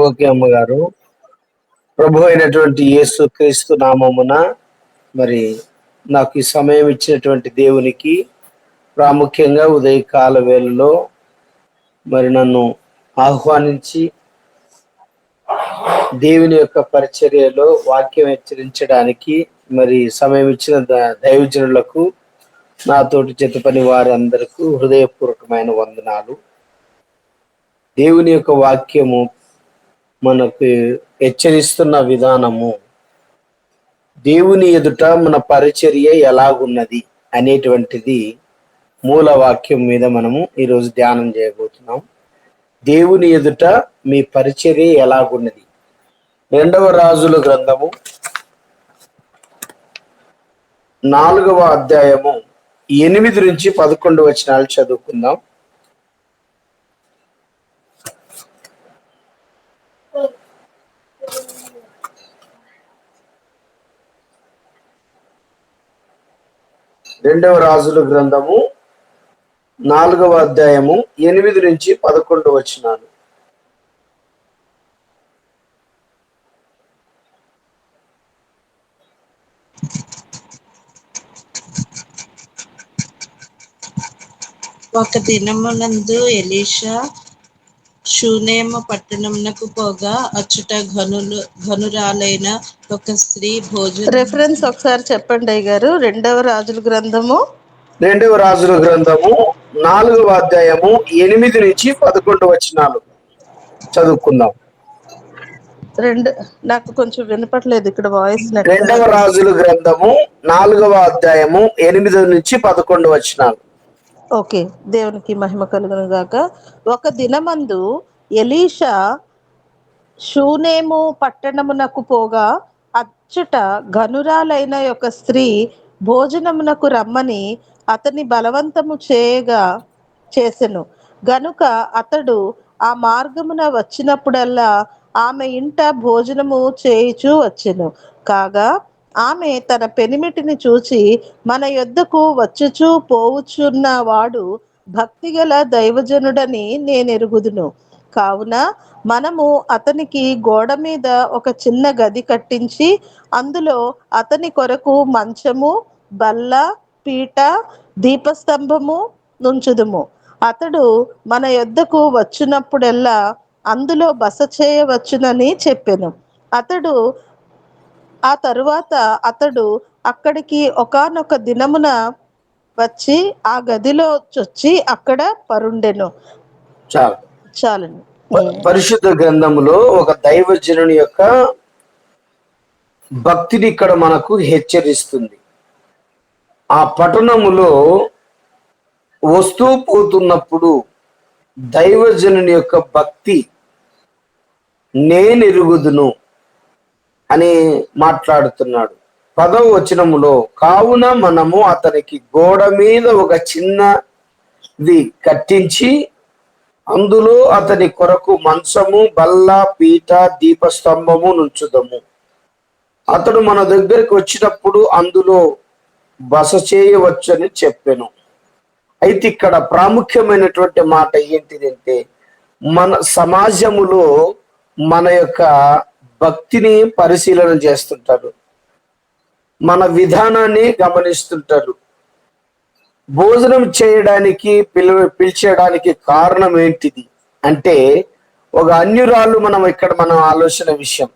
Okay అమ్మగారు. ప్రభు అయినటువంటి యేసు క్రీస్తు నామమున మరి నాకు ఈ సమయం ఇచ్చినటువంటి దేవునికి, ప్రాముఖ్యంగా ఉదయకాల వేళలో మరి నన్ను ఆహ్వానించి దేవుని యొక్క పరిచర్యలో వాక్యం హెచ్చరించడానికి మరి సమయం ఇచ్చిన దైవజనులకు, నాతోటి జత పని వారందరికీ హృదయపూర్వకమైన వందనాలు. దేవుని యొక్క వాక్యము మనకు హెచ్చరిస్తున్న విధానము, దేవుని ఎదుట మన పరిచర్య ఎలాగున్నది అనేటువంటిది మూల వాక్యం మీద మనము ఈరోజు ధ్యానం చేయబోతున్నాం. దేవుని ఎదుట మీ పరిచర్య ఎలాగున్నది. 2వ రాజుల గ్రంథము 4వ అధ్యాయము 8 నుంచి 11 వచనాలు చదువుకుందాం. రెండవ రాజుల గ్రంథము 4వ అధ్యాయము 8 నుంచి 11 వచనాలు. ఒక దినమునందు ఎలీషా షూనేము పట్టణమునకు పోగా అచ్చుట ఘనురాలైన ఒక స్త్రీ భోజనం. రెఫరెన్స్ ఒకసారి చెప్పండి అయ్య గారు. 2వ రాజుల గ్రంథము 4వ అధ్యాయము 8 నుంచి 11 వచనాలు చదువుకుందాం. నాకు కొంచెం వినపట్లేదు ఇక్కడ వాయిస్. 2వ రాజుల గ్రంథము 4వ అధ్యాయము 8 నుంచి 11 వచనాలు. ఓకే, దేవునికి మహిమ కలుగును గాక. ఒక దినమందు ఎలీషా షూనేము పట్టణమునకు పోగా అచ్చట ఘనురాలైన ఒక స్త్రీ భోజనమునకు రమ్మని అతని బలవంతము చేసెను గనుక అతడు ఆ మార్గమున వచ్చినప్పుడల్లా ఆమె ఇంట భోజనము చేయుచూ వచ్చెను. కాగా ఆమె తన పెనిమిటిని చూచి, మన యొద్దకు వచ్చుచూ పోవుచున్న వాడు భక్తిగల దైవజనుడని నేనెరుగుదును. కావున మనము అతనికి గోడ మీద ఒక చిన్న గది కట్టించి అందులో అతని కొరకు మంచము, బల్ల, పీట, దీపస్తంభము నుంచుదుము. అతడు మన యొద్దకు వచ్చినప్పుడెల్లా అందులో బస చేయవచ్చునని చెప్పెను. ఆ తరువాత అతడు అక్కడికి ఒకానొక దినమున వచ్చి ఆ గదిలో చొచ్చి అక్కడ పరుండెను. చాలండి. పరిశుద్ధ గ్రంథములో ఒక దైవజనుని యొక్క భక్తిని ఇక్కడ మనకు హెచ్చరిస్తుంది. ఆ పట్టణములో వస్తూ పోతున్నప్పుడు దైవజనుని యొక్క భక్తి నేనెరుగుదును అని మాట్లాడుతున్నాడు. 10వ వచనములో, కావున మనము అతనికి గోడ మీద ఒక చిన్నది కట్టించి అందులో అతని కొరకు మంచము, బల్ల, పీట, దీపస్తంభము నుంచుదము. అతడు మన దగ్గరికి వచ్చినప్పుడు అందులో బస చేయవచ్చని చెప్పెను. అయితే ఇక్కడ ప్రాముఖ్యమైనటువంటి మాట ఏంటిదంటే, మన సమాజములో మన యొక్క భక్తిని పరిశీలన చేస్తుంటారు, మన విధానాన్ని గమనిస్తుంటారు. భోజనం చేయడానికి పిలిచేయడానికి కారణం ఏంటిది అంటే, ఒక అన్యురాలు మనం ఆలోచన విషయం.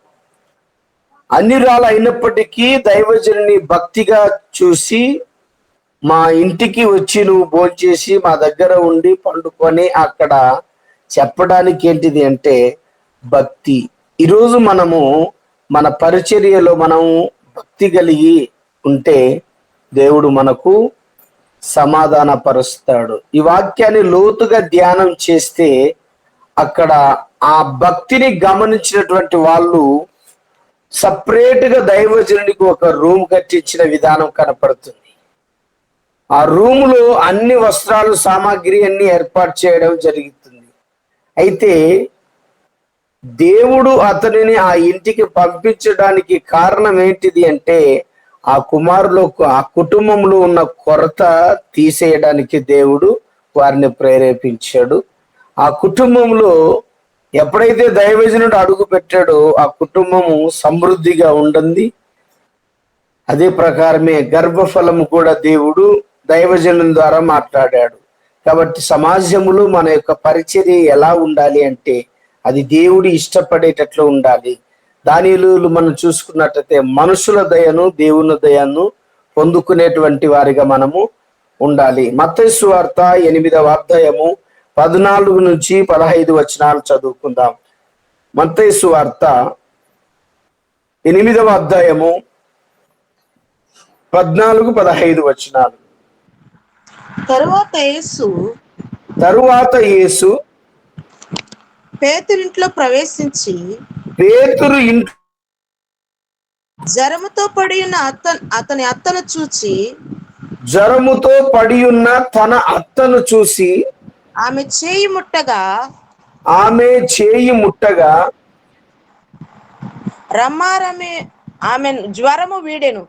అన్యురాలు అయినప్పటికీ దైవజనుని భక్తిగా చూసి, మా ఇంటికి వచ్చి నువ్వు భోంచేసి మా దగ్గర ఉండి పండుకొని అక్కడ చెప్పడానికి ఏంటిది అంటే భక్తి. ఈరోజు మనము మన పరిచర్యలో మనము భక్తి కలిగి ఉంటే దేవుడు మనకు సమాధాన పరుస్తాడు. ఈ వాక్యాన్ని లోతుగా ధ్యానం చేస్తే అక్కడ ఆ భక్తిని గమనించినటువంటి వాళ్ళు సపరేట్గా దైవజనునికి ఒక రూమ్ కట్టించిన విధానం కనపడుతుంది. ఆ రూములో అన్ని వస్త్రాలు, సామాగ్రి అన్ని ఏర్పాటు చేయడం జరుగుతుంది. అయితే దేవుడు అతనిని ఆ ఇంటికి పంపించడానికి కారణం ఏంటిది అంటే, ఆ కుటుంబంలో ఉన్న కొరత తీసేయడానికి దేవుడు వారిని ప్రేరేపించాడు. ఆ కుటుంబంలో ఎప్పుడైతే దైవజనుడు అడుగు పెట్టాడో ఆ కుటుంబము సమృద్ధిగా ఉంటుంది. అదే ప్రకారమే గర్భఫలము కూడా దేవుడు దైవజనుల ద్వారా మాట్లాడాడు. కాబట్టి సమాజములో మన యొక్క పరిచర్య ఎలా ఉండాలి అంటే అది దేవుడు ఇష్టపడేటట్లు ఉండాలి. దానిలో మనం చూసుకున్నట్లయితే మనుషుల దయను దేవుని దయను పొందుకునేటువంటి వారిగా మనము ఉండాలి. మత్తయి సువార్త 8వ అధ్యాయము 14 నుంచి 15 వచనాలు చదువుకుందాం. మత్తయి సువార్త 8వ అధ్యాయము 14-15 వచనాలు. తరువాత యేసు పేతురింట్లో ప్రవేశించి పేతురు ఇంట్లో జ్వరముతో పడి ఉన్న అతని అత్తను చూచి జ్వరముతో పడి ఉన్న తన అత్తను చూసి ఆమె చేయి ముట్టగా రమ్మారమే ఆమె జ్వరము వీడెను.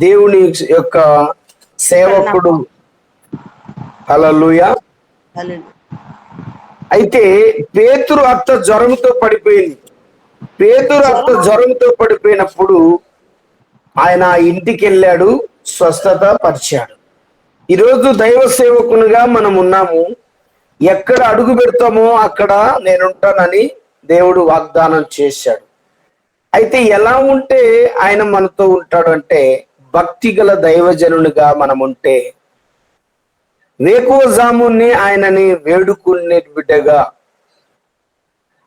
దేవుని యొక్క సేవకుడు, హల్లెలూయా. అయితే పేతురు అత్త జ్వరంతో పడిపోయింది. పేతురు అత్త జ్వరంతో పడిపోయినప్పుడు ఆయన ఇంటికి వెళ్ళాడు, స్వస్థత పరిచాడు. ఈరోజు దైవ సేవకునిగా మనం ఉన్నాము. ఎక్కడ అడుగు పెడతామో అక్కడ నేనుంటానని దేవుడు వాగ్దానం చేశాడు. అయితే ఎలా ఉంటే ఆయన మనతో ఉంటాడు అంటే భక్తి గల దైవజనునిగా మనం ఉంటే వేకువజాముని ఆయనని వేడుకునే బిడ్డగా,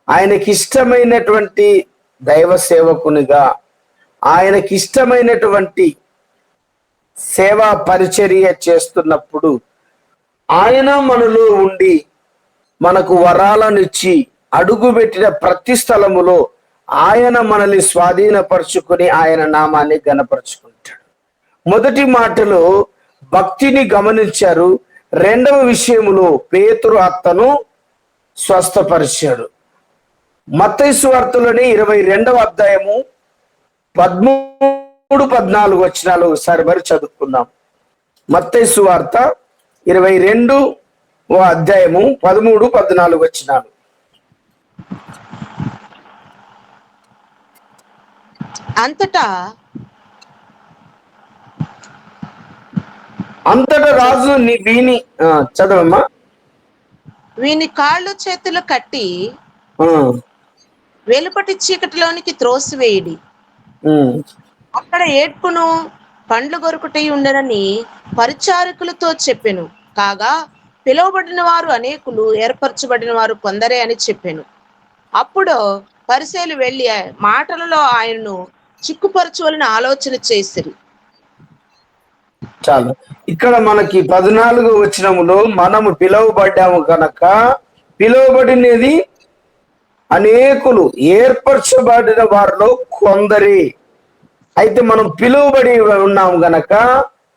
ఆయనకిష్టమైనటువంటి దైవ సేవకునిగా, ఆయనకిష్టమైనటువంటి సేవా పరిచర్య చేస్తున్నప్పుడు ఆయన మనలో ఉండి మనకు వరాలనిచ్చి అడుగుపెట్టిన ప్రతి స్థలములో ఆయన మనల్ని స్వాధీనపరుచుకుని ఆయన నామాన్ని ఘనపరుచుకుంటాడు. మొదటి మాటలో భక్తిని గమనించారు. రెండవ విషయములో పేతురు అత్తను స్వస్థపరిచాడు. మత్తయి సువార్తలోని 22వ అధ్యాయము 13-14 వచనాలు ఒకసారి మరి చదువుకుందాం. మత్తయి సువార్త 22వ అధ్యాయము 13-14 వచనాలు. అంతటా రాజు వీని చదవమ్మా. వీని కాళ్ళు చేతులు కట్టి వెలుపటి చీకటిలోనికి త్రోసివేయుడి. అక్కడ ఏడ్పును పండ్లు గొరుకుటై ఉండనని పరిచారకులతో చెప్పెను. కాగా పిలువబడిన వారు అనేకులు, ఏర్పరచబడిన వారు కొందరే అని చెప్పెను. అప్పుడు పరిసయ్యులు వెళ్ళి మాటలలో ఆయనను చిక్కుపరచువలని ఆలోచన చేసిరి. చాలు. ఇక్కడ మనకి 14వ వచనములో మనము పిలువబడ్డాము కనుక, పిలువబడినది అనేకులు, ఏర్పరచబడిన వారిలో కొందరే. అయితే మనం పిలువబడి ఉన్నాము గనక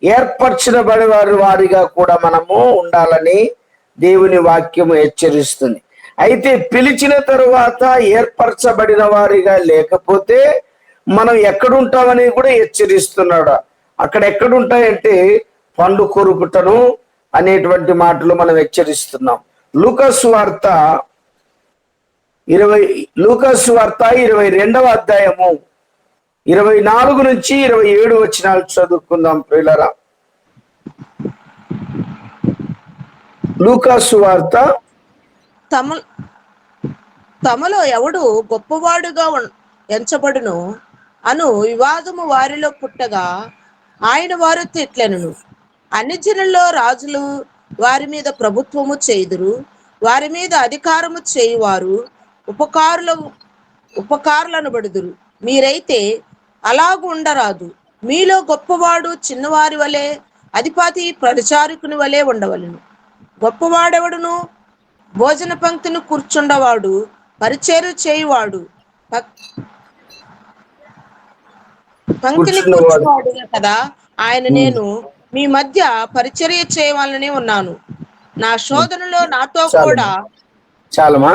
ఏర్పరచబడి వారిగా కూడా మనము ఉండాలని దేవుని వాక్యము హెచ్చరిస్తుంది. అయితే పిలిచిన తరువాత ఏర్పరచబడిన వారిగా లేకపోతే మనం ఎక్కడుంటామని కూడా హెచ్చరిస్తున్నాడు. అక్కడ ఎక్కడుంటాయంటే పండు కొరుకుటను అనేటువంటి మాటలు మనం హెచ్చరిస్తున్నాం. లూకాసు వార్త 22వ అధ్యాయము 24 నుంచి 27 వచనాలు చదువుకుందాం ప్రియులారా. లూకాసు వార్త. తమలో ఎవడు గొప్పవాడుగా ఎంచబడును అను వివాదము వారిలో పుట్టగా ఆయన వారు తిట్లెను. అన్ని జనుల్లో రాజులు వారి మీద ప్రభుత్వము చేయుదురు, వారి మీద అధికారము చేయువారు ఉపకారులను బడుదురు. మీరైతే అలాగు ఉండరాదు. మీలో గొప్పవాడు చిన్నవారి వలె, అధిపతి పరిచారకుని వలె ఉండవలెను. గొప్పవాడెవడును భోజన పంక్తిని కూర్చుండవాడు, పరిచర్య చేయువాడు, పంక్తిని కూర్చువాడు కదా. ఆయన నేను మీ మధ్య పరిచర్య చేయవాలని ఉన్నాను. నా శోధనలో నాతో కూడా. చాలమా.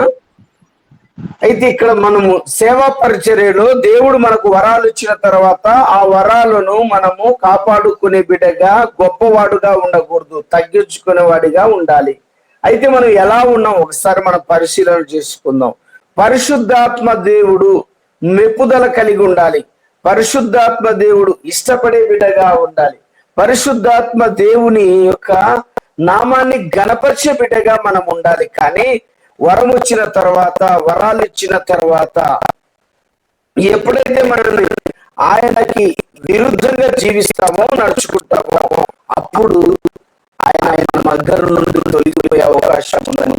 అయితే ఇక్కడ మనము సేవా పరిచర్యలో దేవుడు మనకు వరాలు ఇచ్చిన తర్వాత ఆ వరాలను మనము కాపాడుకునే బిడ్డగా, గొప్పవాడుగా ఉండకూడదు, తగ్గించుకునేవాడిగా ఉండాలి. అయితే మనం ఎలా ఉన్నాం ఒకసారి మనం పరిశీలన చేసుకుందాం. పరిశుద్ధాత్మ దేవుడు మెప్పుదల కలిగి ఉండాలి. పరిశుద్ధాత్మ దేవుడు ఇష్టపడే బిడ్డగా ఉండాలి. పరిశుద్ధాత్మ దేవుని యొక్క నామాన్ని గణపరిచే బిడ్డగా మనం ఉండాలి. కానీ వరం వచ్చిన తర్వాత, వరాలు ఇచ్చిన తర్వాత ఎప్పుడైతే మనల్ని ఆయనకి విరుద్ధంగా జీవిస్తామో, నడుచుకుంటామో, అప్పుడు ఆయన దగ్గర నుండి తొలగిపోయే అవకాశం ఉందని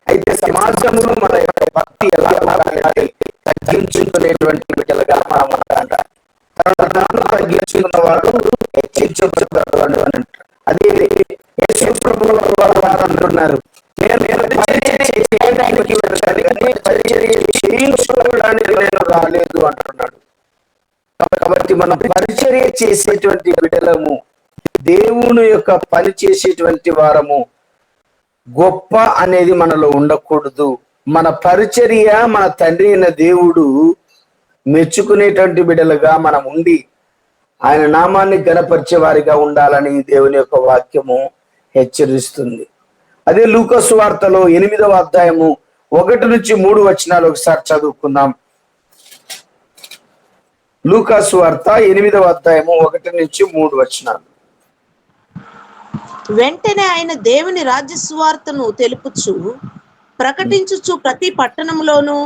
అయితే సమాజంలో మన యొక్క భక్తి ఎలా ఉండాలి, తగ్గించుకునేటువంటి బిడ్డలుగా మనం ఉండాలి. తనను తగ్గించుకున్న వాడు హెచ్చించబడతాడు అని అంటారు. అదే యేసు ప్రభువు వారు అంటున్నారు, నేను చేయడానికి వచ్చాను కానీ పరిచర్య చేయించుకోవడానికి నేను రాలేదు అంటున్నాడు. కాబట్టి మనం పరిచర్య చేసేటువంటి బిడ్డలము, దేవుని యొక్క పని చేసేటువంటి వారము. గొప్ప అనేది మనలో ఉండకూడదు. మన పరిచర్య మన తండ్రి అయిన దేవుడు మెచ్చుకునేటువంటి బిడ్డలుగా మనం ఉండి ఆయన నామాన్ని గణపరిచే వారిగా ఉండాలని దేవుని యొక్క వాక్యము హెచ్చరిస్తుంది. అదే లూకా సువార్తలో 8వ అధ్యాయము 1 నుంచి 3 వచనాలు ఒకసారి చదువుకుందాం. లూకా సువార్త 8వ అధ్యాయము 1 నుంచి 3 వచనాలు. వెంటనే ఆయన దేవుని రాజ్య సువార్తను తెలుపుచు ప్రకటించుచు ప్రతి పట్టణంలోను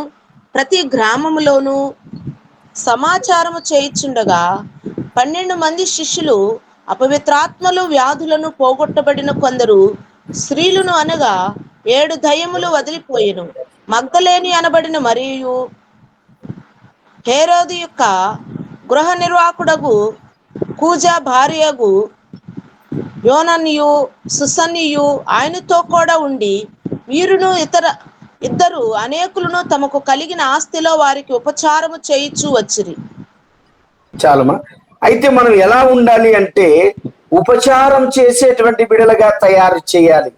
ప్రతి గ్రామములోను సమాచారము చేయుచుండగా 12 మంది శిష్యులు అపవిత్రాత్మలు వ్యాధులను పోగొట్టబడిన కొందరు స్త్రీలను అనగా 7 దయ్యములు వదిలిపోయెను. మగ్దలేని అనబడిన మరియు హేరోదు యొక్క గృహ నిర్వాహకుడగు కూజా భార్యగు యోననియు సుసన్నియు ఆయనతో కూడా ఉండి వీరును ఇద్దరు అనేకులను తమకు కలిగిన ఆస్తిలో వారికి ఉపచారము చేయిచూ వచ్చిరి. చాలమా. అయితే మనం ఎలా ఉండాలి అంటే ఉపచారం చేసేటువంటి బిడలుగా తయారు చేయాలి.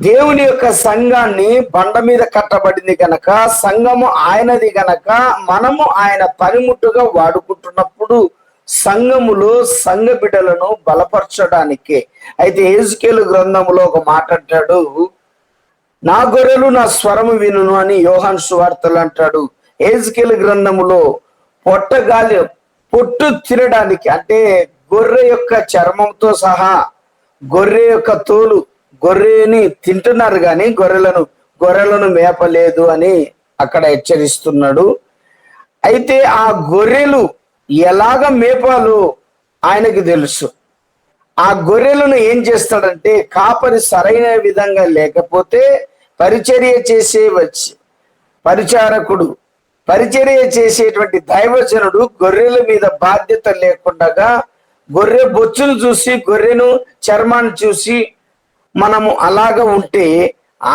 దేవుని యొక్క సంఘాన్ని బండ మీద కట్టబడింది గనక, సంఘము ఆయనది గనక, మనము ఆయన పనిముట్టుగా వాడుకుంటున్నప్పుడు సంఘములో సంఘ బిడ్డలను బలపరచడానికే. అయితే యెహెజ్కేలు గ్రంథములో ఒక మాట అంటాడు, నా గొర్రెలు నా స్వరము వినును అని యోహాను సువార్తలు అంటాడు. యెహెజ్కేలు గ్రంథములో పొట్టు తినడానికి, అంటే గొర్రె యొక్క చర్మంతో సహా గొర్రె యొక్క తోలు, గొర్రెని తింటున్నారు కానీ గొర్రెలను మేపలేదు అని అక్కడ హెచ్చరిస్తున్నాడు. అయితే ఆ గొర్రెలు ఎలాగ మేపాలో ఆయనకి తెలుసు. ఆ గొర్రెలను ఏం చేస్తాడంటే, కాపరి సరైన విధంగా లేకపోతే పరిచర్య పరిచర్య చేసేటువంటి దైవజనుడు గొర్రెల మీద బాధ్యత లేకుండా గొర్రె బొచ్చును చూసి, గొర్రెను చర్మాన్ని చూసి మనము అలాగ ఉంటే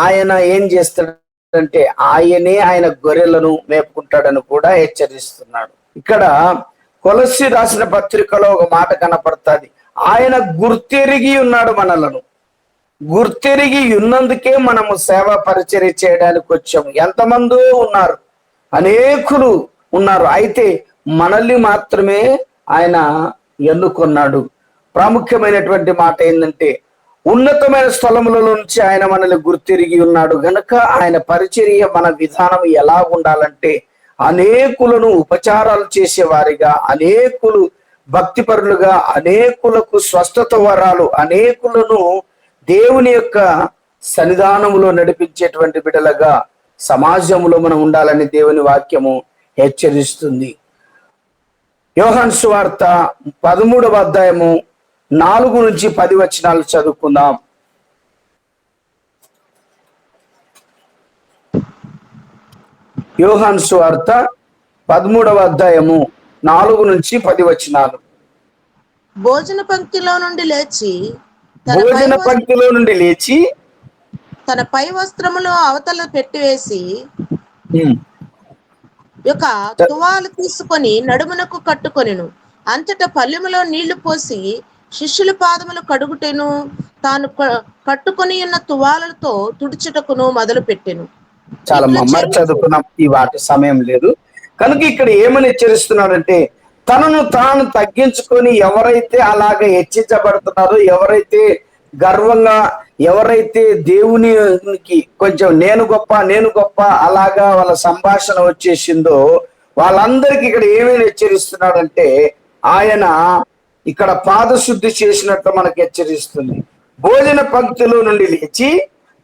ఆయన ఏం చేస్తాడంటే ఆయన గొర్రెలను మేపుకుంటాడని కూడా హెచ్చరిస్తున్నాడు. ఇక్కడ కొలస్సీ రాసిన పత్రికలో ఒక మాట కనపడుతుంది, ఆయన గుర్తెరిగి ఉన్నాడు మనలను. గుర్తెరిగి ఉన్నందుకే మనము సేవా పరిచర్య చేయడానికి వచ్చాము. ఎంతమందో ఉన్నారు, అనేకులు ఉన్నారు, అయితే మనల్ని మాత్రమే ఆయన ఎన్నుకున్నాడు. ప్రాముఖ్యమైనటువంటి మాట ఏంటంటే, ఉన్నతమైన స్థలముల నుంచి ఆయన మనల్ని గుర్తిరిగి ఉన్నాడు గనక ఆయన పరిచర్య, మన విధానం ఎలా ఉండాలంటే అనేకులను ఉపచారాలు చేసేవారిగా, అనేకులు భక్తిపరులుగా, అనేకులకు స్వస్థత వరాలు, అనేకులను దేవుని యొక్క సన్నిధానములో నడిపించేటువంటి బిడ్డలుగా సమాజంలో మనం ఉండాలని దేవుని వాక్యము హెచ్చరిస్తుంది. యోహాను సువార్త 13వ అధ్యాయము 4 నుంచి 10 వచనాలు చదువుకుందాం. యోహాను సువార్త 13వ అధ్యాయము 4 నుంచి 10 వచనాలు. భోజన పంక్తిలో నుండి లేచి తన పై వస్త్రములో అవతల పెట్టివేసి ఒక తువాలు తీసుకొని నడుమునకు కట్టుకొనెను. అంతటా పల్లెములో నీళ్లు పోసి శిష్యుల పాదములు కడుగుటెను, తాను కట్టుకొని ఉన్న తువాలతో తుడుచుటకును మొదలు పెట్టెను. చాలా మమ్మల్ని చదువుకున్నాం, ఈ వాటి సమయం లేదు కనుక ఇక్కడ ఏమని హెచ్చరిస్తున్నాడంటే, తనను తాను తగ్గించుకొని ఎవరైతే అలాగ హెచ్చించబడుతున్నారో, ఎవరైతే గర్వంగా ఎవరైతే దేవునికి కొంచెం నేను గొప్ప అలాగా వాళ్ళ సంభాషణ వచ్చేసిందో వాళ్ళందరికీ ఇక్కడ ఏమేమి హెచ్చరిస్తున్నాడంటే ఆయన ఇక్కడ పాదశుద్ధి చేసినట్లు మనకు హెచ్చరిస్తుంది. భోజన పంక్తిలో నుండి లేచి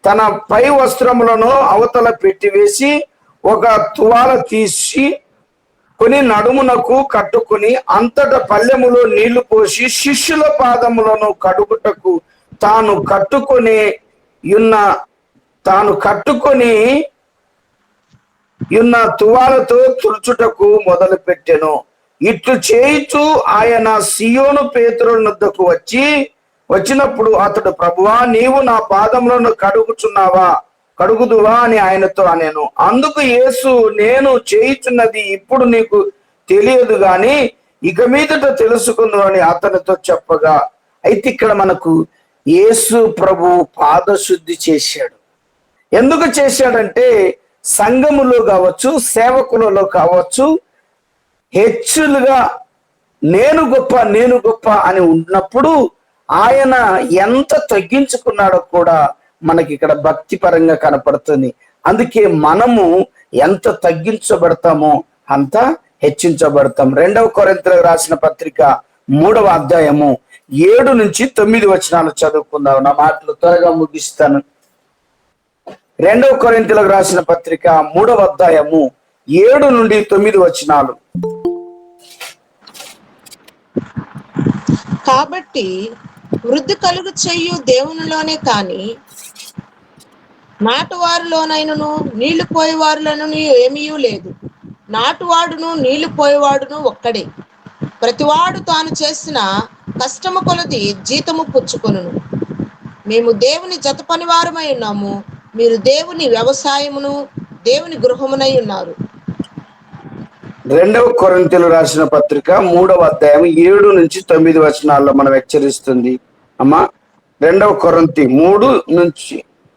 తన పై వస్త్రములను అవతల పెట్టివేసి ఒక తువాల తీసి కొని నడుమునకు కట్టుకుని అంతట పల్లెములో నీళ్లు పోసి శిష్యుల పాదములను కడుగుటకు తాను కట్టుకొని ఉన్న తువాలతో తుడుచుటకు మొదలు పెట్టెను. ఇట్లు చేయుచు ఆయన సియోను పేతురునొద్దకు వచ్చినప్పుడు అతడు, ప్రభువా, నీవు నా పాదములను కడుగుదువా అని ఆయనతో అనేను. అందుకు యేసు, నేను చేయుచున్నది ఇప్పుడు నీకు తెలియదు గాని ఇక మీదట తెలుసుకుందు అని అతనితో చెప్పగా, అయితే ఇక్కడ మనకు యేసు ప్రభు పాదశుద్ధి చేశాడు. ఎందుకు చేశాడంటే సంఘములో కావచ్చు, సేవకులలో కావచ్చు, హెచ్చులుగా నేను గొప్ప అని ఉన్నప్పుడు ఆయన ఎంత తగ్గించుకున్నాడో కూడా మనకి ఇక్కడ భక్తి పరంగా కనపడుతుంది. అందుకే మనము ఎంత తగ్గించబడతామో అంత హెచ్చించబడతాం. 2 కొరింథీయులకు రాసిన పత్రిక 3వ అధ్యాయము 7 నుంచి 9 వచనాలు చదువుకుందాం. నా మాటలు త్వరగా ముగిస్తాను. 2 కొరింథీయులకు రాసిన పత్రిక 3వ అధ్యాయము 7 నుండి 9 వచనాలు. కాబట్టి వృద్ధి కలుగు చెయ్యు దేవునిలోనే కాని నాటువారిలోనైనను నీళ్లు పోయేవారిలోనూ ఏమీ లేదు. నాటువాడును నీళ్లు పోయేవాడును ఒక్కడే. ప్రతివాడు తాను చేసిన కష్టము కొలది జీతము పుచ్చుకొనును. మేము దేవుని జత పనివారమై ఉన్నాము, మీరు దేవుని వ్యవసాయమును దేవుని గృహమునై ఉన్నారు. 2 కొరింథీయులకు రాసిన పత్రిక 3వ అధ్యాయం 7 నుంచి 9 వచనాల్లో మనం హెచ్చరిస్తుంది. అమ్మా, 2 కొరింథీ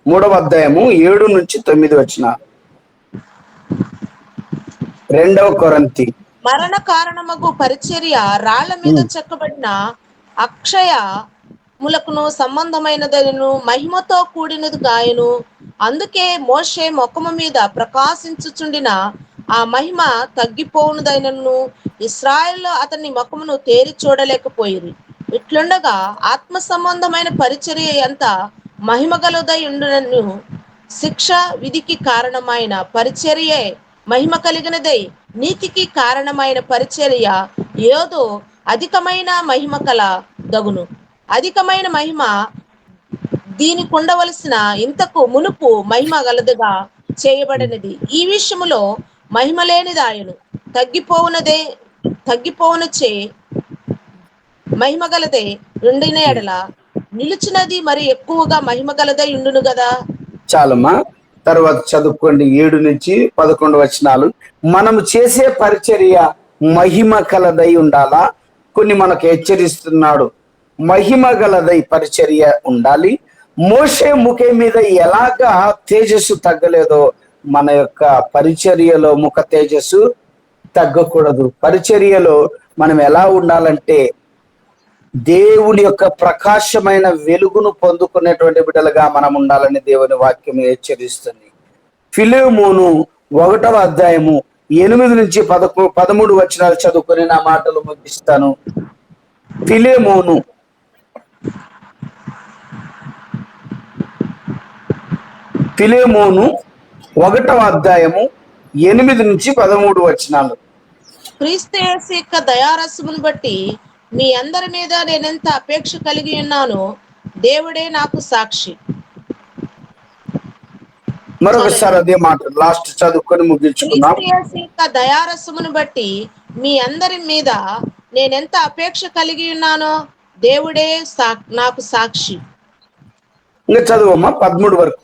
3వ అధ్యాయము 7 నుంచి 9 వచనాలు. 2 కొరింథీ. మరణ కారణమగు పరిచర్య రాళ్ల మీద చెక్కబడిన అక్షయములకును సంబంధమైనదను మహిమతో కూడినది గాయను. అందుకే మోషే ముఖము మీద ప్రకాశించుచుండిన ఆ మహిమ తగ్గిపోవునదైనను ఇశ్రాయేలు అతని ముఖమును తేరి చూడలేకపోయిరి. ఇట్లుండగా ఆత్మ సంబంధమైన పరిచర్య ఎంత మహిమ గలదై ఉండునను శిక్ష విధికి కారణమైన పరిచర్యే మహిమ కలిగినదై, నీతికి కారణమైన పరిచర్య ఏదో అధికమైన మహిమ కల దగును. అధికమైన మహిమ దీనికి ఉండవలసిన ఇంతకు మునుపు మహిమ గలదుగా చేయబడినది. ఈ విషయములో మహిమ లేనిదాయను. తగ్గిపోవునచే మహిమ గలదే ఉండిన ఎడల నిలిచినది మరి ఎక్కువగా మహిమ గలదై ఉండును కదా. చాలమ్మా, తర్వాత చదువుకోండి 7 నుంచి 11 వచనాలు. మనము చేసే పరిచర్య మహిమ కలదై ఉండాలా? కొన్ని మనకు హెచ్చరిస్తున్నాడు. మహిమ గలదై పరిచర్య ఉండాలి. మోషే ముఖం మీద ఎలాగా తేజస్సు తగ్గలేదో మన యొక్క పరిచర్యలో ముఖ తేజస్సు తగ్గకూడదు. పరిచర్యలో మనం ఎలా ఉండాలంటే దేవుని యొక్క ప్రకాశమైన వెలుగును పొందుకునేటువంటి బిడ్డలుగా మనం ఉండాలని దేవుని వాక్యం హెచ్చరిస్తుంది. ఫిలెమోను 1వ అధ్యాయము 8 నుంచి 13 వచనాలు చదువుకొని నా మాటలు ముగిస్తాను. ఫిలెమోను 1వ అధ్యాయము 8 నుంచి 13 వచనాలు. క్రీస్తు యేసు యొక్క దయారసమును బట్టి మీ అందరి మీద నేనెంత అపేక్ష కలిగి ఉన్నానో దేవుడే నాకు సాక్షి. మరొకసారి అదే మాట లాస్ట్ చదువుకొని ముగించుకున్నాం. క్రీస్తు యేసు యొక్క దయారసమును బట్టి మీ అందరి మీద నేనెంత అపేక్ష కలిగి ఉన్నానో దేవుడే నాకు సాక్షి. ఇంకా చదువమ్మా 13 వరకు.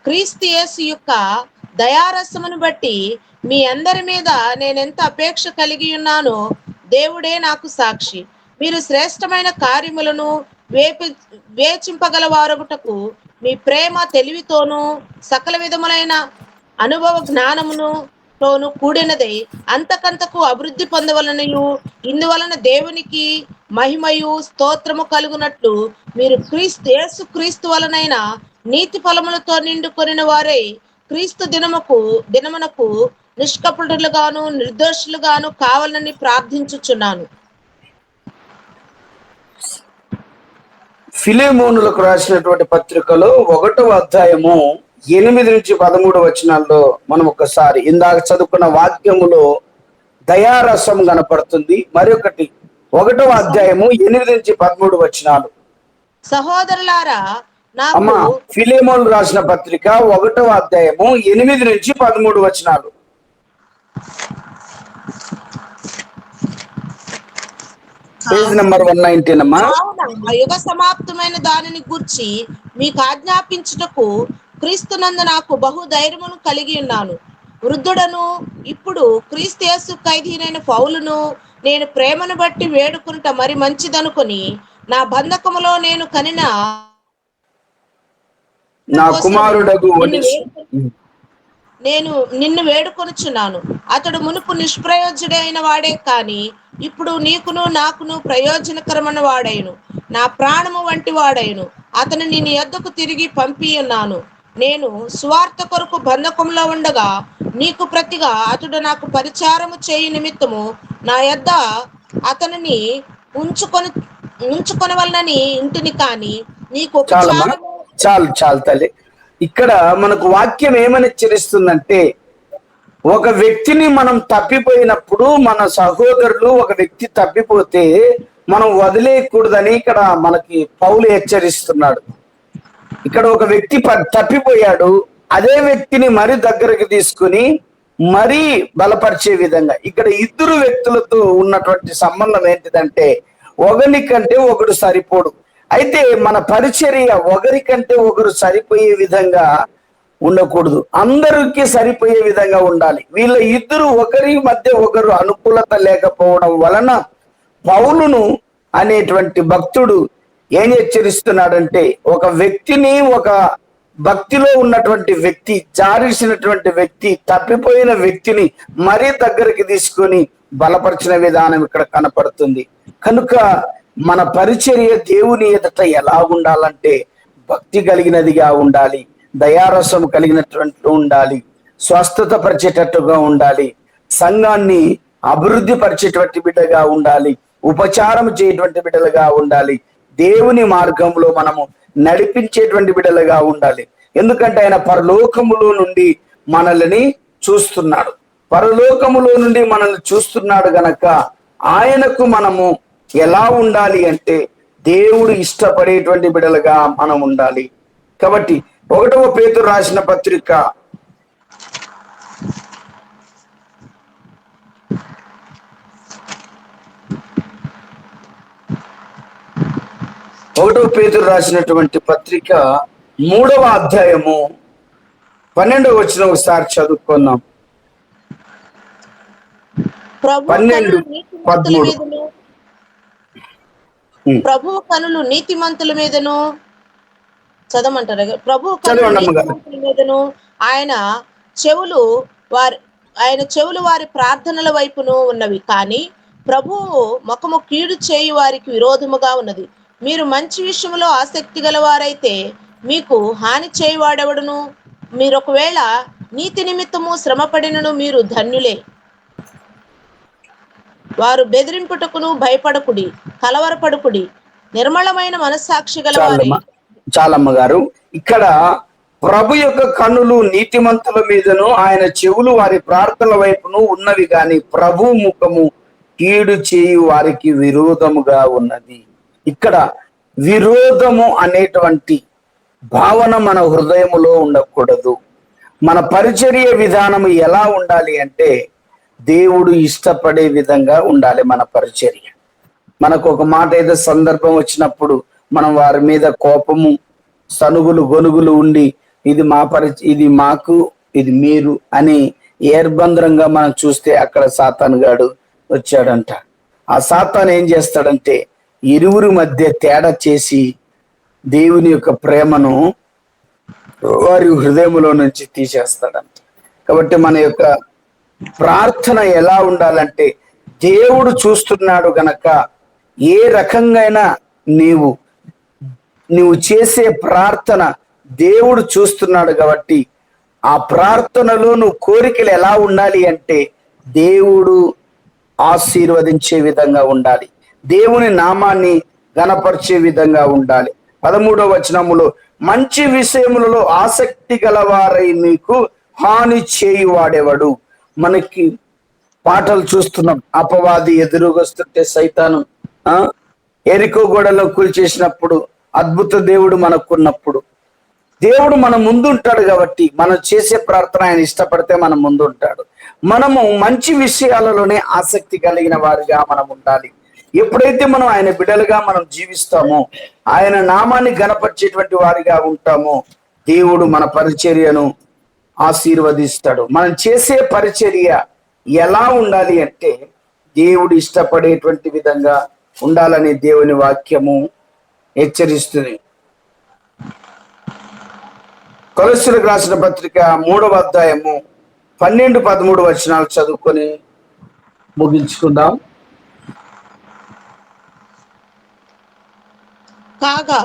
క్రీస్తు యేసు యొక్క దయారసమును బట్టి మీ అందరి మీద నేనెంత అపేక్ష కలిగి ఉన్నానో దేవుడే నాకు సాక్షి. మీరు శ్రేష్టమైన కార్యములను వేచింపగల వారగుటకు మీ ప్రేమ తెలివితోనూ సకల విధములైన అనుభవ జ్ఞానమును తోను కూడినదై అంతకంతకు అభివృద్ధి పొందవలనయు ఇందువలన దేవునికి మహిమయు స్తోత్రము కలుగునట్లు మీరు యేసు క్రీస్తు వలనైన నీతి ఫలములతో నిండుకొనిన వారై క్రీస్తు దినమునకు నిష్కపటులుగాను నిర్దోషులుగాను కావాలని ప్రార్థించుచున్నాను. ఫిలెమోనులకు రాసినటువంటి పత్రికలో 1వ అధ్యాయము 8-13 వచనాల్లో మనం ఒకసారి ఇందాక చదువుకున్న వాక్యములో దయారసం కనపడుతుంది. మరొకటి 1వ అధ్యాయము 8-13 వచనాలు. సహోదరులారా, అమ్మా, నాకు ఫిలెమోను రాసిన పత్రిక 1వ అధ్యాయము 8-13 వచనాలు. పేజ్ నెంబర్ 119 అమ్మా. కావున యుగ సమాప్తమైన దానిని గూర్చి మీకు ఆజ్ఞాపించుటకు క్రీస్తునందు నాకు బహు ధైర్యమును కలిగి ఉన్నాను. వృద్ధుడను ఇప్పుడు క్రీస్తు యేసు ఖైదీనైన పౌలును నేను ప్రేమను బట్టి వేడుకునుట మరి మంచిదనుకొని నా బంధకములో నేను కనిన నా కుమారుడగు నేను నిన్ను వేడుకొనుచున్నాను. అతడు మునుపు నిష్ప్రయోజుడైన వాడే కాని ఇప్పుడు నీకును నాకును ప్రయోజనకరమైన వాడైను, నా ప్రాణము వంటి వాడైను. అతను నీ యొద్దకు తిరిగి పంపి ఉన్నాను. నేను సువార్త కొరకు బంధకంలో ఉండగా నీకు ప్రతిగా అతడు నాకు పరిచారము చేయు నిమిత్తము నా యొద్ద అతనిని ఉంచుకొనవలనని ఇంటిని కాని నీకు చాలు తల్లి. ఇక్కడ మనకు వాక్యం ఏమని హెచ్చరిస్తుందంటే, ఒక వ్యక్తిని మనం తప్పిపోయినప్పుడు, మన సహోదరులు ఒక వ్యక్తి తప్పిపోతే మనం వదిలేయకూడదని ఇక్కడ మనకి పౌలు హెచ్చరిస్తున్నాడు. ఇక్కడ ఒక వ్యక్తి తప్పిపోయాడు, అదే వ్యక్తిని మరి దగ్గరకు తీసుకుని మరీ బలపరిచే విధంగా ఇక్కడ ఇద్దరు వ్యక్తులతో ఉన్నటువంటి సంబంధం ఏంటిదంటే, ఒకరికంటే ఒకడు సరిపోడు. అయితే మన పరిచర్య ఒకరికంటే ఒకరు సరిపోయే విధంగా ఉండకూడదు, అందరికీ సరిపోయే విధంగా ఉండాలి. వీళ్ళ ఇద్దరు ఒకరి మధ్య ఒకరు అనుకూలత లేకపోవడం వలన పౌలును అనేటువంటి భక్తుడు ఏం హెచ్చరిస్తున్నాడంటే, ఒక వ్యక్తిని, ఒక భక్తిలో ఉన్నటువంటి వ్యక్తి, జారిసినటువంటి వ్యక్తి, తప్పిపోయిన వ్యక్తిని మరీ దగ్గరికి తీసుకొని బలపరిచిన విధానం ఇక్కడ కనపడుతుంది. కనుక మన పరిచర్య దేవుని ఎదుట ఎలా ఉండాలంటే భక్తి కలిగినదిగా ఉండాలి, దయారసం కలిగినటువంటి ఉండాలి, స్వస్థత పరిచేటట్టుగా ఉండాలి, సంఘాన్ని అభివృద్ధి పరిచేటువంటి బిడ్డగా ఉండాలి, ఉపచారం చేయటువంటి బిడ్డలుగా ఉండాలి, దేవుని మార్గంలో మనము నడిపించేటువంటి బిడ్డలుగా ఉండాలి. ఎందుకంటే ఆయన పరలోకములో నుండి మనల్ని చూస్తున్నాడు, పరలోకములో నుండి మనల్ని చూస్తున్నాడు గనక ఆయనకు మనము ఎలా ఉండాలి అంటే దేవుడు ఇష్టపడేటువంటి బిడ్డలుగా మనం ఉండాలి. కాబట్టి 1వ పేతురు రాసిన పత్రిక 1వ పేతురు రాసినటువంటి పత్రిక 3వ అధ్యాయము 12వ వచనం ఒకసారి చదువుకుందాం. 12-13 ప్రభువు కనులు నీతిమంతుల మీదను చదవమంటారు. ప్రభువు కనులు నీతిమంతుల మీదను ఆయన చెవులు వారి ప్రార్థనల వైపును ఉన్నవి, కానీ ప్రభువు ముఖము కీడు చేయు వారికి విరోధముగా ఉన్నది. మీరు మంచి విషయంలో ఆసక్తి గలవారైతే మీకు హాని చేయువాడెవడును? మీరు ఒకవేళ నీతి నిమిత్తము శ్రమపడినను మీరు ధన్యులే. వారు బెదిరింపుటకును భయపడకుడి, కలవరపడుకుడి, నిర్మలమైన మనస్సాక్షి గలవారి. చాలమ్మ గారు, ఇక్కడ ప్రభు యొక్క కన్నులు నీతిమంతుల మీదను ఆయన చెవులు వారి ప్రార్థనల వైపును ఉన్నవి, గాని ప్రభు ముఖము కీడు చేయు వారికి విరోధముగా ఉన్నది. ఇక్కడ విరోధము అనేటువంటి భావన మన హృదయములో ఉండకూడదు. మన పరిచర్య విధానము ఎలా ఉండాలి అంటే దేవుడు ఇష్టపడే విధంగా ఉండాలి మన పరిచర్య. మనకు ఒక మాట ఏదో సందర్భం వచ్చినప్పుడు మనం వారి మీద కోపము, సనుగులు, గొనుగులు ఉండి ఇది మాకు, ఇది మీరు అని ఏర్బంధంగా మనం చూస్తే అక్కడ సాతాను గాడు వచ్చాడంట. ఆ సాతాను ఏం చేస్తాడంటే ఇరువురి మధ్య తేడా చేసి దేవుని యొక్క ప్రేమను వారి హృదయంలో నుంచి తీసేస్తాడంట. కాబట్టి మన యొక్క ప్రార్థన ఎలా ఉండాలంటే దేవుడు చూస్తున్నాడు గనక ఏ రకంగా నీవు చేసే ప్రార్థన దేవుడు చూస్తున్నాడు కాబట్టి ఆ ప్రార్థనలో నువ్వు కోరికలు ఎలా ఉండాలి అంటే దేవుడు ఆశీర్వదించే విధంగా ఉండాలి, దేవుని నామాన్ని గణపరిచే విధంగా ఉండాలి. 13వ వచనములో మంచి విషయములలో ఆసక్తి గలవారై మీకు హాని చేయువాడెవడు. మనకి పాటలు చూస్తున్నాం, అపవాది ఎదురుగొస్తుంటే సైతాను ఎరికో గోడలో కూల్చేసినప్పుడు అద్భుత దేవుడు మనకున్నప్పుడు దేవుడు మన ముందు ఉంటాడు కాబట్టి మనం చేసే ప్రార్థన ఆయన ఇష్టపడితే మన ముందు ఉంటాడు. మనము మంచి విషయాలలోనే ఆసక్తి కలిగిన వారిగా మనం ఉండాలి. ఎప్పుడైతే మనం ఆయన బిడ్డలుగా మనం జీవిస్తామో, ఆయన నామాన్ని గణపరిచేటువంటి వారిగా ఉంటామో, దేవుడు మన పరిచర్యను ఆశీర్వదిస్తాడు. మనం చేసే పరిచర్య ఎలా ఉండాలి అంటే దేవుడు ఇష్టపడేటువంటి విధంగా ఉండాలని దేవుని వాక్యము హెచ్చరిస్తుంది. కొలస్సీలకు రాసిన పత్రిక 3వ అధ్యాయము 12-13 వచనాలు చదువుకొని ముగించుకుందాం. కాగా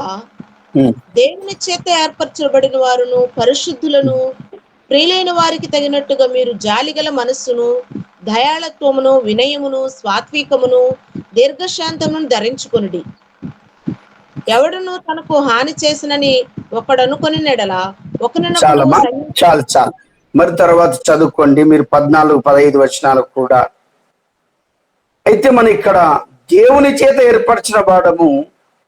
దేవుని చేత ఏర్పరచబడిన వారును పరిశుద్ధులను ప్రియులైన వారికి తగినట్టుగా మీరు జాలిగల మనస్సును, దయాళత్వమును, వినయమును, సాత్వికమును, దీర్ఘశాంతమును ధరించుకొనుడి. ఎవడును తనకు హాని చేసినని ఒకడనుకొని నెడల చాలు. మరి తర్వాత చదువుకోండి మీరు 14-15 వచనాలు కూడా. అయితే మన ఇక్కడ దేవుని చేత ఏర్పరిచిన వాడము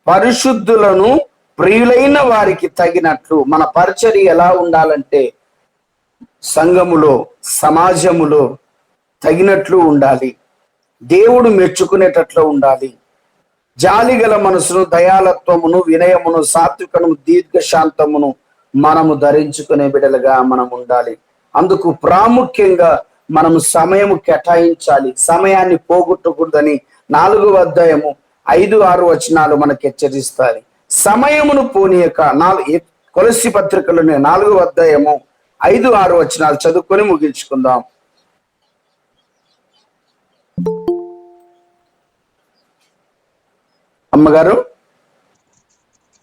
పరిశుద్ధులను ప్రియులైన వారికి తగినట్లు. మన పరిచర్య ఎలా ఉండాలంటే సంఘములో, సమాజములో తగినట్లు ఉండాలి, దేవుడు మెచ్చుకునేటట్లు ఉండాలి. జాలిగల మనసును, దయాలత్వమును, వినయమును, సాత్వికమును, దీర్ఘశాంతమును మనము ధరించుకునే బిడ్డలుగా మనం ఉండాలి. అందుకు ప్రాముఖ్యంగా మనము సమయము కేటాయించాలి, సమయాన్ని పోగొట్టకూడదని 4వ అధ్యాయము 5-6 వచనాలు మనకు హెచ్చరిస్తాయి. సమయమును పోనీయక కొలస్సీ పత్రికలోనే 4వ అధ్యాయము 5-6 వచనాలు చదువుకొని ముగించుకుందాం. అమ్మగారు,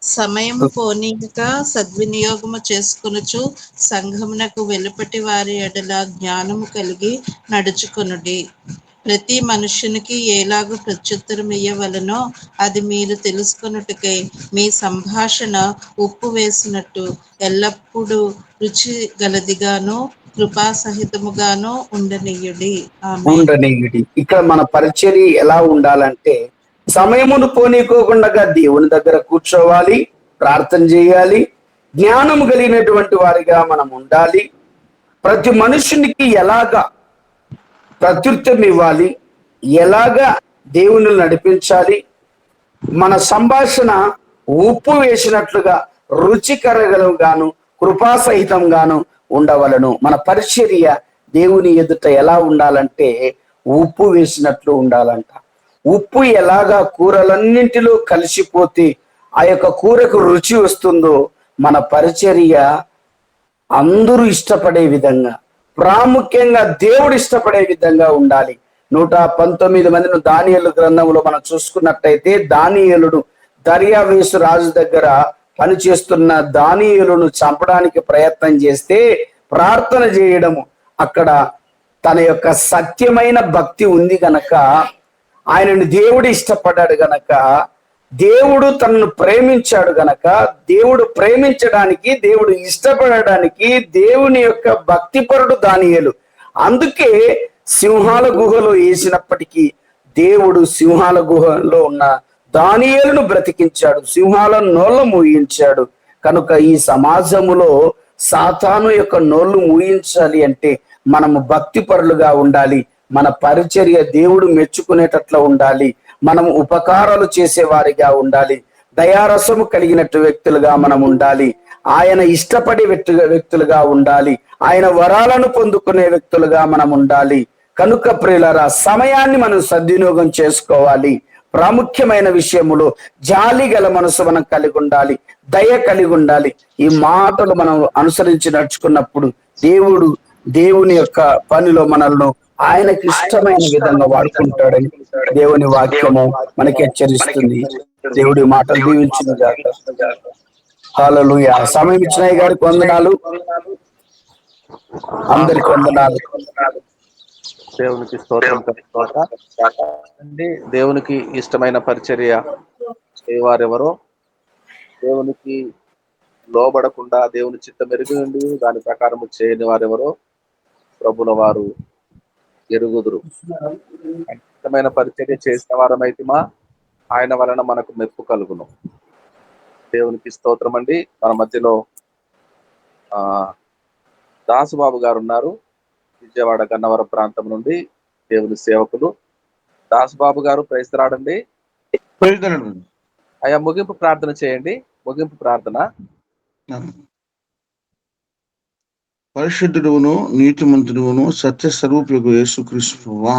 సమయము పోనీక సద్వినియోగము చేసుకొనుచు సంఘమునకు వెలుపటి వారి ఎడల జ్ఞానము కలిగి నడుచుకొనుడి. ప్రతి మనుష్యునికి ఎలాగూ ప్రత్యుత్తరం ఇయ్యవలనో అది మీరు తెలుసుకొనుటకై మీ సంభాషణ ఉప్పు వేసినట్టు ఎల్లప్పుడూ రుచి గలదిగాను కృపాసహితముగాను ఉండనీయుడి. ఇక్కడ మన పరిచర్య ఎలా ఉండాలంటే సమయమును పోనీకోకుండా దేవుని దగ్గర కూర్చోవాలి, ప్రార్థన చేయాలి, జ్ఞానము కలిగినటువంటి వారిగా మనం ఉండాలి. ప్రతి మనుషునికి ఎలాగా ప్రత్యుత్తరం ఇవ్వాలి, ఎలాగా దేవుని నడిపించాలి, మన సంభాషణ ఉప్పు వేసినట్లుగా రుచికరగాను కృపాసహితంగాను ఉండవలను. మన పరిచర్య దేవుని ఎదుట ఎలా ఉండాలంటే ఉప్పు వేసినట్లు ఉండాలంట. ఉప్పు ఎలాగా కూరలన్నింటిలో కలిసిపోతే ఆ యొక్క కూరకు రుచి వస్తుందో మన పరిచర్య అందరూ ఇష్టపడే విధంగా, ప్రాముఖ్యంగా దేవుడు ఇష్టపడే విధంగా ఉండాలి. 119 మందిని దానియేలు గ్రంథంలో మనం చూసుకున్నట్టయితే దానియేలుడు దర్యావేసు రాజు దగ్గర పనిచేస్తున్న దానియేలును చంపడానికి ప్రయత్నం చేస్తే ప్రార్థన చేయడము, అక్కడ తన యొక్క సత్యమైన భక్తి ఉంది గనక ఆయనను దేవుడు ఇష్టపడ్డాడు గనక, దేవుడు తనను ప్రేమించాడు గనక, దేవుడు ప్రేమించడానికి, దేవుడు ఇష్టపడడానికి దేవుని యొక్క భక్తిపరుడు దానియేలు. అందుకే సింహాల గుహలో వేసినప్పటికీ దేవుడు సింహాల గుహలో ఉన్న దానియేలును బ్రతికించాడు, సింహాల నోళ్ళ మూయించాడు. కనుక ఈ సమాజములో సాతాను యొక్క నోళ్ళు మూయించాలి అంటే మనము భక్తిపరులుగా ఉండాలి, మన పరిచర్య దేవుడు మెచ్చుకునేటట్లు ఉండాలి, మనం ఉపకారాలు చేసేవారిగా ఉండాలి, దయారసము కలిగినట్టు వ్యక్తులుగా మనం ఉండాలి, ఆయన ఇష్టపడే వ్యక్తులుగా ఉండాలి, ఆయన వరాలను పొందుకునే వ్యక్తులుగా మనం ఉండాలి. కనుక ప్రియులారా, సమయాన్ని మనం సద్వినియోగం చేసుకోవాలి. ప్రాముఖ్యమైన విషయములో జాలి గల మనసు మనం కలిగి ఉండాలి, దయ కలిగి ఉండాలి. ఈ మాటలు మనం అనుసరించి నడుచుకున్నప్పుడు దేవుడు దేవుని యొక్క పనిలో మనల్ని ఆయనకి ఇష్టమైన విధంగా వాడుకుంటాడని దేవుని వాక్యము మనకి హెచ్చరిస్తుంది. దేవుడి మాటలు దీవించింది గాక. హల్లెలూయా. సమయం ఇచ్చిన అయ్య గారికి వందనాలు. అందరికి వందనాలు. దేవునికి స్తోత్రం అండి. దేవునికి ఇష్టమైన పరిచర్య చేయవారెవరో, దేవునికి లోబడకుండా దేవుని చిత్తం ఎరిగి ఉండి దాని ప్రకారం చేయని వారెవరో ప్రభుల వారు ఎరుగుదురు. ఇష్టమైన పరిచర్య చేసిన వారమైతే ఆయన వలన మనకు మెప్పు కలుగును. దేవునికి స్తోత్రం అండి. మన మధ్యలో దాసుబాబు గారు ఉన్నారు, విజయవాడ గన్నవరం ప్రాంతం నుండి దేవుని సేవకులు. దాసుబాబు గారు ప్రైస్తరాడండి. అయ్యా ముగింపు ప్రార్థన చేయండి. ముగింపు ప్రార్థన. పరిశుద్ధుడును నీతిమంతుడును సత్య స్వరూపియగు యేసుక్రీస్తువా,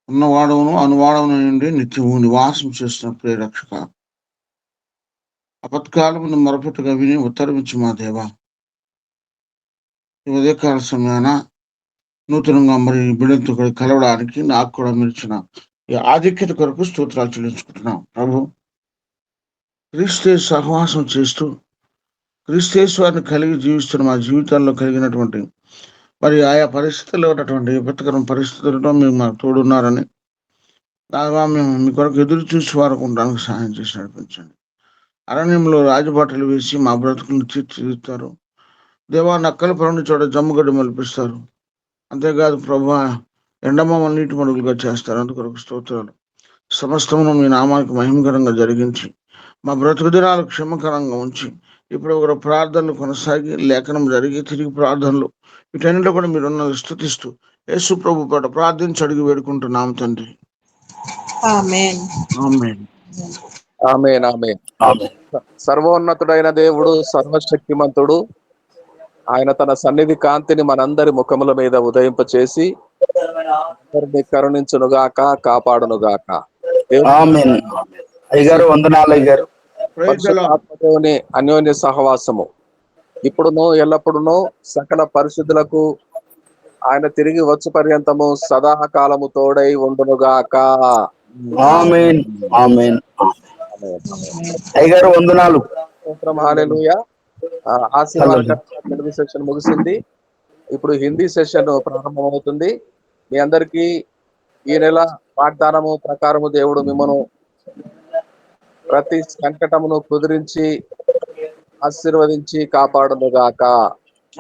ఉన్నవాడవును అనువాడవును నుండి నిత్యము నివాసం చేస్తున్న ప్రేరక్షక, అపత్కాలమును మొరపెట్టుగా విని ఉత్తరమిచ్చి మా దేవా, ఈ ఉదయకాల సమయాన నూతనంగా మరి బిడ్డలతో కలవడానికి నాకు కూడా మిర్చిన ఈ ఆధిక్యత కొరకు స్తోత్రాలు చెల్లించుకుంటున్నాం. ప్రభు, క్రీస్తు సహవాసం చేస్తూ క్రీస్తేశ్వరిని కలిగి జీవిస్తున్న మా జీవితాల్లో కలిగినటువంటి మరి ఆయా పరిస్థితుల్లో ఉన్నటువంటి విపత్కర పరిస్థితుల్లో మీరు మాకు తోడున్నారని, దాగా మేము మీ కొరకు ఎదురు చూసి వారికి ఉండడానికి సహాయం చేసి నడిపించండి. అరణ్యంలో రాజబాటలు వేసి మా బ్రతుకులను తీర్చిదిద్దుతారు. దేవా, నక్కల పొరని చోట జమ్ముగడ్డి మలిపిస్తారు. అంతేకాదు ప్రభా, ఎండమామలు నీటి మడుగులుగా చేస్తారు. అందుకొరకు స్తోత్రాలు. సమస్తమును మీ నామానికి మహిమకరంగా జరిగించి మా బ్రతుకు దినాలు క్షేమకరంగా ఉంచి ఇప్పుడు ఒక ప్రార్థనలు కొనసాగి లేఖనం జరిగి తిరిగి ప్రార్థనలు వీటన్నిటిలో కూడా మీరు స్తుతిస్తూ యేసు ప్రభు పాట ప్రార్థించి అడిగి వేడుకుంటున్నాం తండ్రి. ఆమేన్. ఆమేన్. ఆమేన్. ఆమేన్. సర్వోన్నతుడైన దేవుడు, సర్వశక్తిమంతుడు, ఆయన తన సన్నిధి కాంతిని మనందరి ముఖముల మీద ఉదయింపచేసి అందరిని కరుణించునుగాక, కాపాడునుగాక. ఆమేన్. అయ్యగారు వందనాలు. అయ్యగారు ఆత్మదేవుని అన్యోన్య సహవాసము ఇప్పుడును ఎల్లప్పుడును సకల పరిశుద్ధులకు ఆయన తిరిగి వచ్చు పర్యంతము సదాకాలము తోడై ఉండునుగాక. ఆమేన్. ఆమేన్. అయ్యగారు వందనాలు. హల్లెలూయా. ఆశీర్వాదకరంగా తెలుగు సెషన్ ముగిసింది. ఇప్పుడు హిందీ సెషన్ ప్రారంభమవుతుంది. మీ అందరికీ ఈ నెల వాగ్దానము ప్రకారము దేవుడు మిమ్మను ప్రతి సంకటమును కుదిరించి ఆశీర్వదించి కాపాడునుగాక.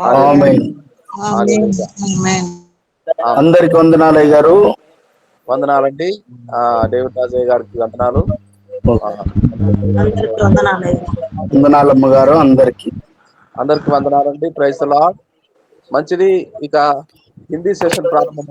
ఆమేన్. అందరికి వందనాలు అయ్యగారు. వందనాలండి. డేవిడ్ రాజయ్య గారికి వందనాలు. వందనాలు అమ్మగారు. అందరికి వందనాలండి. Praise the Lord. మంచిది. ఇక హిందీ సెషన్ ప్రారంభం